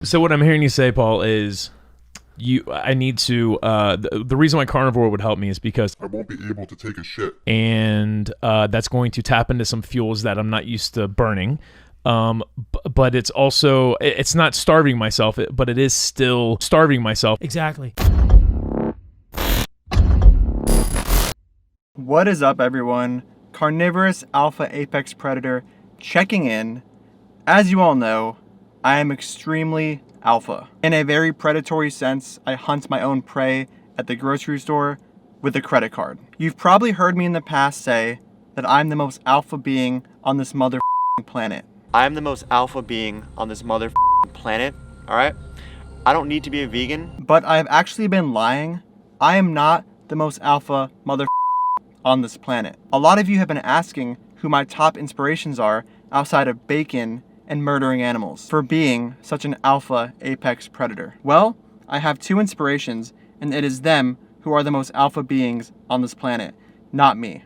So what I'm hearing you say, Paul, is I need to the reason why Carnivore would help me is because I won't be able to take a shit. And that's going to tap into some fuels that I'm not used to burning. But it's also, it's not starving myself, but it is still starving myself. Exactly. What is up, everyone? Carnivorous Alpha Apex Predator checking in. As you all know, I am extremely alpha. In a very predatory sense, I hunt my own prey at the grocery store with a credit card. You've probably heard me in the past say that I'm the most alpha being on this motherfucking planet. I'm the most alpha being on this motherfucking planet, alright? I don't need to be a vegan. But I've actually been lying. I am not the most alpha motherfucking on this planet. A lot of you have been asking who my top inspirations are outside of bacon and murdering animals for being such an alpha apex predator. Well, I have two inspirations, and it is them who are the most alpha beings on this planet, not me.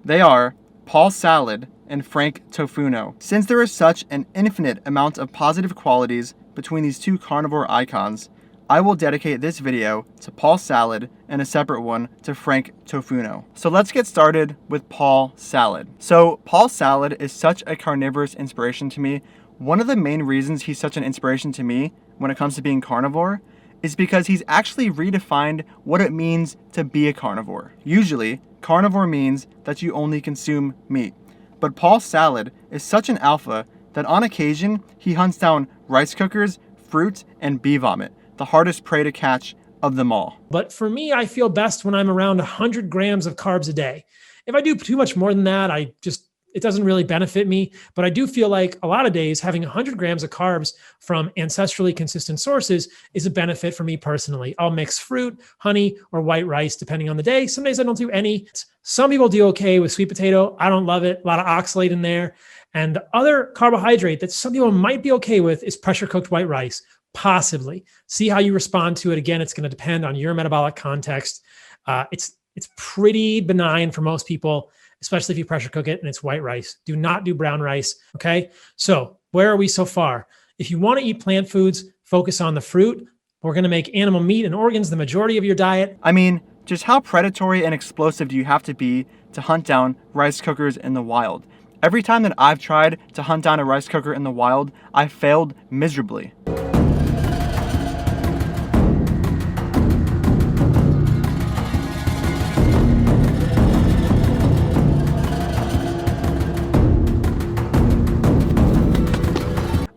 They are Paul Salad and Frank Tofuno. Since there is such an infinite amount of positive qualities between these two carnivore icons, I will dedicate this video to Paul Salad and a separate one to Frank Tofuno. So let's get started with Paul Salad. So Paul Salad is such a carnivorous inspiration to me. One of the main reasons he's such an inspiration to me when it comes to being carnivore is because he's actually redefined what it means to be a carnivore. Usually, carnivore means that you only consume meat. But Paul Salad is such an alpha that on occasion, he hunts down rice cookers, fruit, and bee vomit, the hardest prey to catch of them all. But for me, I feel best when I'm around 100 grams of carbs a day. If I do too much more than that, it doesn't really benefit me. But I do feel like a lot of days having 100 grams of carbs from ancestrally consistent sources is a benefit for me personally. I'll mix fruit, honey, or white rice depending on the day. Some days I don't do any. Some people do okay with sweet potato. I don't love it. A lot of oxalate in there. And the other carbohydrate that some people might be okay with is pressure cooked white rice. Possibly. See how you respond to it. Again, it's going to depend on your metabolic context. It's pretty benign for most people, especially if you pressure cook it and it's white rice. Do not do brown rice. Okay. So where are we so far? If you want to eat plant foods, focus on the fruit. We're going to make animal meat and organs the majority of your diet. I mean, just how predatory and explosive do you have to be to hunt down rice cookers in the wild? Every time that I've tried to hunt down a rice cooker in the wild, I failed miserably.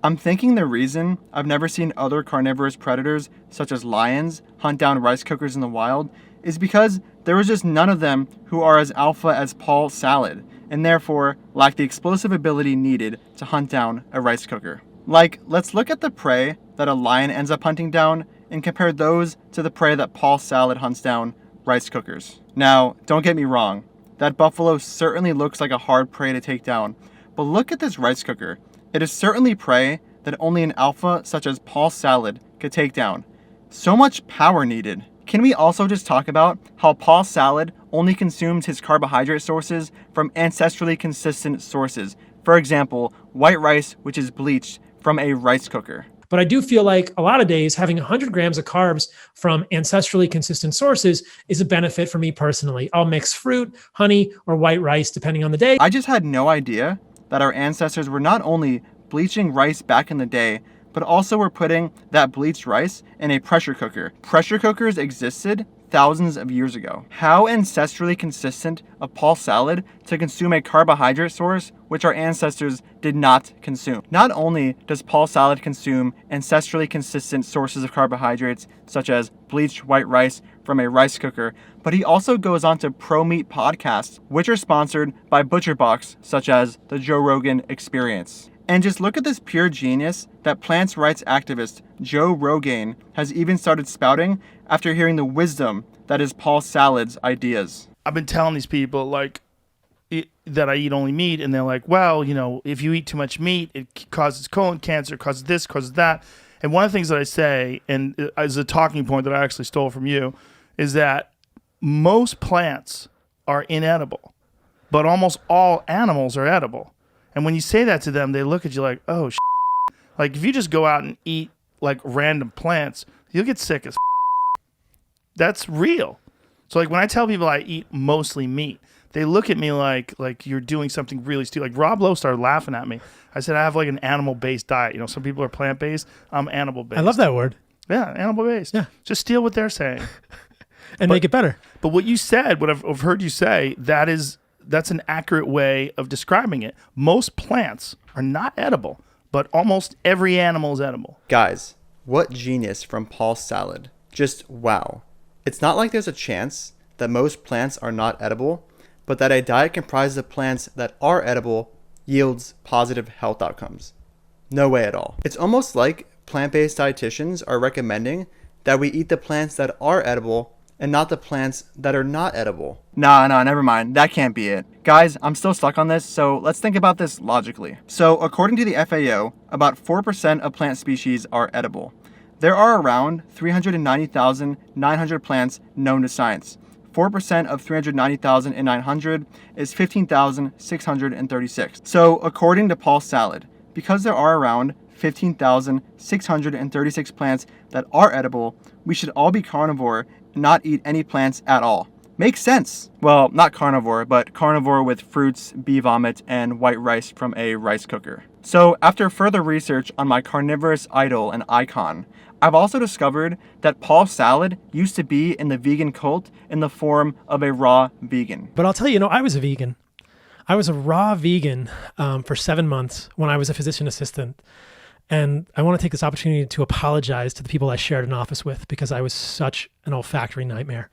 I'm thinking the reason I've never seen other carnivorous predators, such as lions, hunt down rice cookers in the wild is because there was just none of them who are as alpha as Paul Salad, and therefore lack the explosive ability needed to hunt down a rice cooker. Like, let's look at the prey that a lion ends up hunting down and compare those to the prey that Paul Salad hunts down, rice cookers. Now, don't get me wrong, that buffalo certainly looks like a hard prey to take down, but look at this rice cooker. It is certainly prey that only an alpha such as Paul Salad could take down. So much power needed. Can we also just talk about how Paul Salad only consumes his carbohydrate sources from ancestrally consistent sources? For example, white rice, which is bleached from a rice cooker. But I do feel like a lot of days having 100 grams of carbs from ancestrally consistent sources is a benefit for me personally. I'll mix fruit, honey, or white rice depending on the day. I just had no idea that our ancestors were not only bleaching rice back in the day, but also were putting that bleached rice in a pressure cooker. Pressure cookers existed thousands of years ago. How ancestrally consistent of Paul Salad to consume a carbohydrate source which our ancestors did not consume. Not only does Paul Salad consume ancestrally consistent sources of carbohydrates such as bleached white rice from a rice cooker, but he also goes on to pro-meat podcasts which are sponsored by ButcherBox such as the Joe Rogan Experience. And just look at this pure genius that plants rights activist Joe Rogan has even started spouting after hearing the wisdom that is Paul Salad's ideas. I've been telling these people that I eat only meat, and they're like, well, if you eat too much meat, it causes colon cancer, causes this, causes that. And one of the things that I say, and as a talking point that I actually stole from you, is that most plants are inedible, but almost all animals are edible. And when you say that to them, they look at you like, oh, like if you just go out and eat like random plants, you'll get sick as That's real. So like when I tell people I eat mostly meat, they look at me like you're doing something really stupid. Like Rob Lowe started laughing at me. I said I have like an animal-based diet. You know, some people are plant-based. I'm animal-based. I love that word. Yeah, animal-based. Yeah. Just steal what they're saying. Make it better. But what you said, what I've heard you say, that's an accurate way of describing it. Most plants are not edible, but almost every animal is edible. Guys, what genius from Paul's salad. Just wow. It's not like there's a chance that most plants are not edible, but that a diet comprised of plants that are edible yields positive health outcomes. No way at all. It's almost like plant-based dietitians are recommending that we eat the plants that are edible and not the plants that are not edible. Nah, never mind. That can't be it. Guys, I'm still stuck on this, so let's think about this logically. So, according to the FAO, about 4% of plant species are edible. There are around 390,900 plants known to science. 4% of 390,900 is 15,636. So, according to Paul's salad, because there are around 15,636 plants that are edible, we should all be carnivore and not eat any plants at all. Makes sense. Well, not carnivore, but carnivore with fruits, bee vomit, and white rice from a rice cooker. So, after further research on my carnivorous idol and icon, I've also discovered that Paul's salad used to be in the vegan cult in the form of a raw vegan. But I'll tell you, I was a vegan. I was a raw vegan for 7 months when I was a physician assistant. And I want to take this opportunity to apologize to the people I shared an office with because I was such an olfactory nightmare.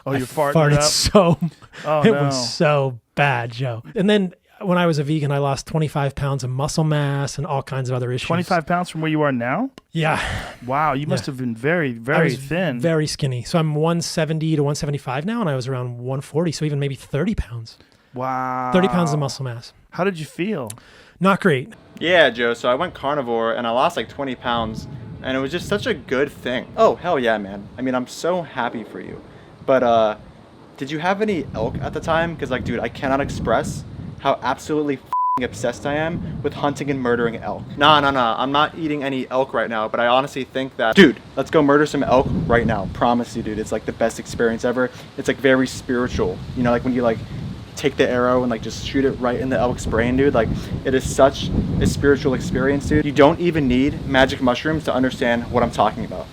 Oh, you farted up? So, oh, it no. was so bad, Joe. And then when I was a vegan, I lost 25 pounds of muscle mass and all kinds of other issues. 25 pounds from where you are now? Yeah. Wow, you must have been very, very thin. Very skinny. So I'm 170 to 175 now, and I was around 140, so even maybe 30 pounds. Wow. 30 pounds of muscle mass. How did you feel? Not great. Yeah, Joe, so I went carnivore and I lost like 20 pounds and it was just such a good thing. Oh, hell yeah, man. I mean, I'm so happy for you. But did you have any elk at the time? Because like, dude, I cannot express how absolutely obsessed I am with hunting and murdering elk. Nah, I'm not eating any elk right now, but I honestly think that, dude, let's go murder some elk right now. Promise you, dude, it's like the best experience ever. It's like very spiritual. You know, like when you like take the arrow and like just shoot it right in the elk's brain, dude. Like it is such a spiritual experience, dude. You don't even need magic mushrooms to understand what I'm talking about.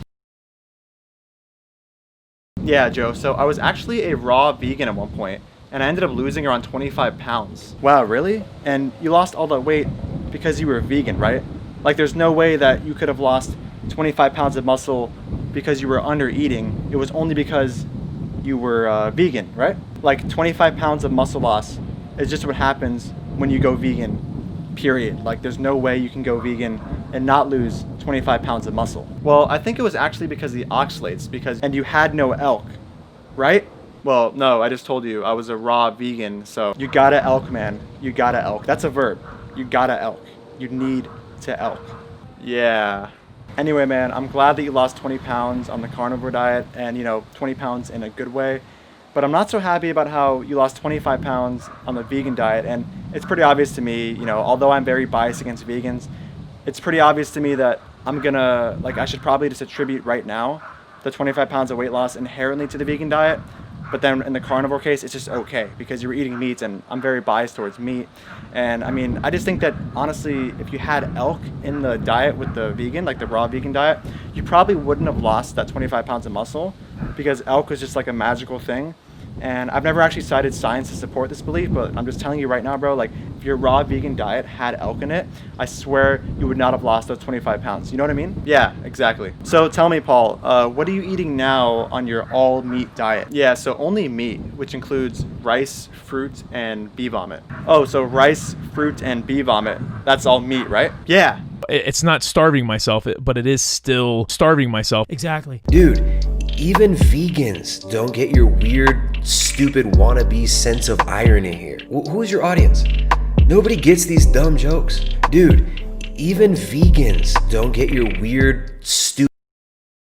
Yeah, Joe, so I was actually a raw vegan at one point and I ended up losing around 25 pounds. Wow, really? And you lost all that weight because you were vegan, right? Like there's no way that you could have lost 25 pounds of muscle because you were under eating. It was only because you were vegan, right? Like 25 pounds of muscle loss is just what happens when you go vegan, period. Like there's no way you can go vegan and not lose 25 pounds of muscle. Well, I think it was actually because of the oxalates, and you had no elk, right? Well, no, I just told you I was a raw vegan, so you gotta elk, man. You gotta elk. That's a verb. You gotta elk. You need to elk. Yeah. Anyway, man, I'm glad that you lost 20 pounds on the carnivore diet and, 20 pounds in a good way. But I'm not so happy about how you lost 25 pounds on the vegan diet. And it's pretty obvious to me, although I'm very biased against vegans, it's pretty obvious to me that I should probably just attribute right now the 25 pounds of weight loss inherently to the vegan diet. But then in the carnivore case, it's just okay because you were eating meats and I'm very biased towards meat. And I mean, I just think that honestly, if you had elk in the diet with the vegan, like the raw vegan diet, you probably wouldn't have lost that 25 pounds of muscle because elk was just like a magical thing. And I've never actually cited science to support this belief, but I'm just telling you right now, bro, like if your raw vegan diet had elk in it, I swear you would not have lost those 25 pounds. You know what I mean? Yeah, exactly. So tell me, Paul, what are you eating now on your all meat diet? Yeah, so only meat, which includes rice, fruit, and bee vomit. Oh, so rice, fruit, and bee vomit. That's all meat, right? Yeah. It's not starving myself, but it is still starving myself. Exactly. Dude, even vegans don't get your weird, stupid wannabe sense of irony here. Who is your audience? Nobody gets these dumb jokes. Dude, even vegans don't get your weird, stupid